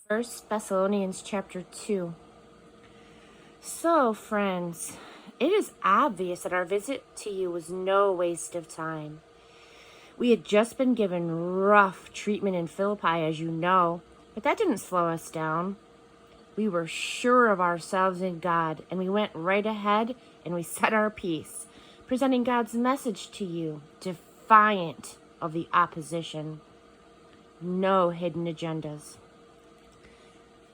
Thessalonians Chapter 2. So, friends, it is obvious that our visit to you was no waste of time. We had just been given rough treatment in Philippi, as you know, but that didn't slow us down. We were sure of ourselves in God, and we went right ahead and we said our piece, presenting God's message to you, defiant of the opposition. No hidden agendas.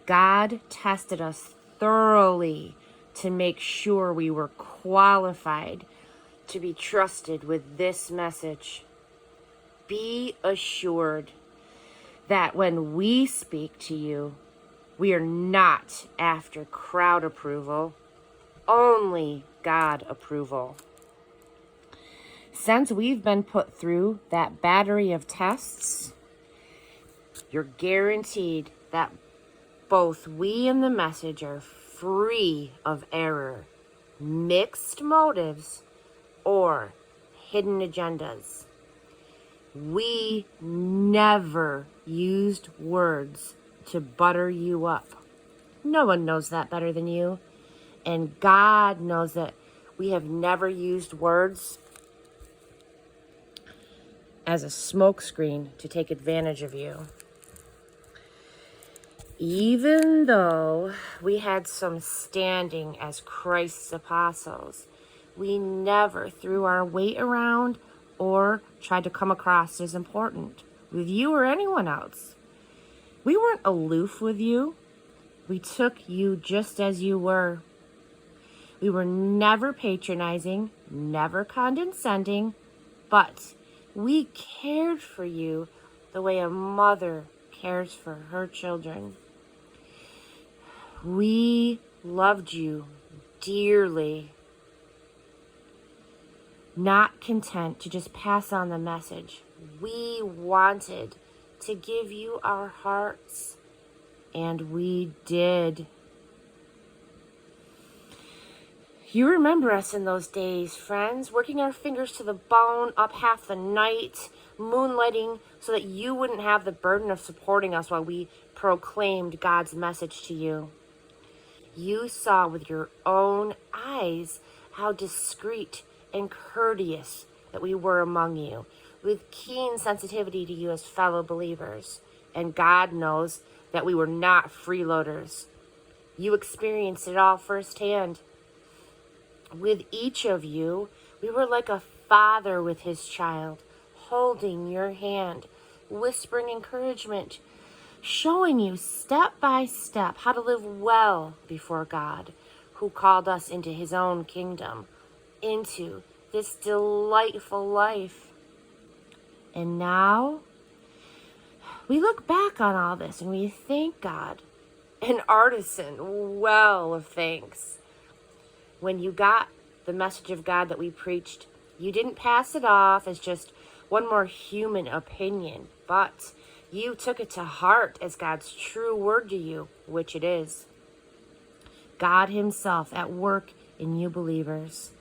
God tested us thoroughly to make sure we were qualified to be trusted with this message. Be assured that when we speak to you, we are not after crowd approval, only God approval. Since we've been put through that battery of tests, you're guaranteed that both we and the message are free of error, mixed motives, or hidden agendas. We never used words to butter you up. No one knows that better than you. And God knows that we have never used words as a smokescreen to take advantage of you. Even though we had some standing as Christ's apostles, we never threw our weight around or tried to come across as important with you or anyone else. We weren't aloof with you. We took you just as you were. We were never patronizing, never condescending, but we cared for you the way a mother cares for her children. We loved you dearly, not content to just pass on the message. We wanted to give you our hearts, and we did. You remember us in those days, friends, working our fingers to the bone up half the night, moonlighting so that you wouldn't have the burden of supporting us while we proclaimed God's message to you. You saw with your own eyes how discreet and courteous that we were among you, with keen sensitivity to you as fellow believers. And God knows that we were not freeloaders. You experienced it all firsthand. With each of you, we were like a father with his child, holding your hand, whispering encouragement, showing you step by step how to live well before God, who called us into his own kingdom, into this delightful life. And now, we look back on all this and we thank God, an artisan well of thanks. When you got the message of God that we preached, you didn't pass it off as just one more human opinion, but you took it to heart as God's true word to you, which it is. God himself at work in you believers.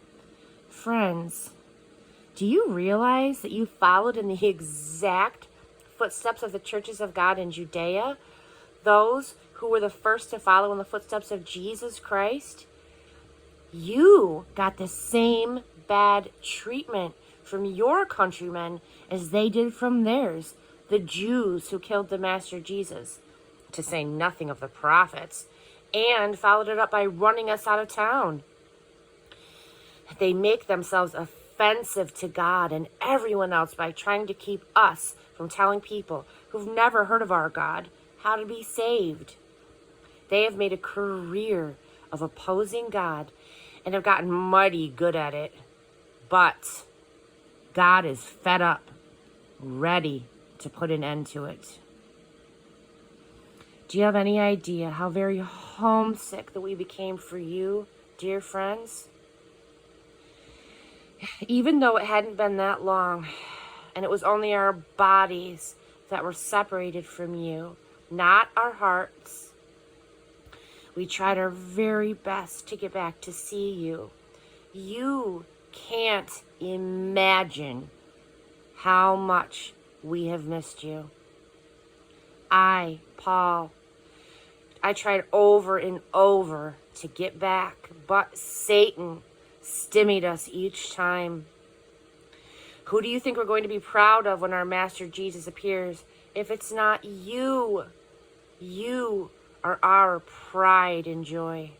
Friends, do you realize that you followed in the exact footsteps of the churches of God in Judea? Those who were the first to follow in the footsteps of Jesus Christ? You got the same bad treatment from your countrymen as they did from theirs, the Jews who killed the Master Jesus, to say nothing of the prophets, and followed it up by running us out of town. They make themselves offensive to God and everyone else by trying to keep us from telling people who've never heard of our God how to be saved. They have made a career of opposing God and have gotten mighty good at it. But God is fed up, ready to put an end to it. Do you have any idea how very homesick that we became for you, dear friends? Even though it hadn't been that long, and it was only our bodies that were separated from you, not our hearts, we tried our very best to get back to see you. You can't imagine how much we have missed you. I, Paul, I tried over and over to get back, but Satan stymied us each time. Who do you think we're going to be proud of when our Master Jesus appears? If it's not you, you are our pride and joy.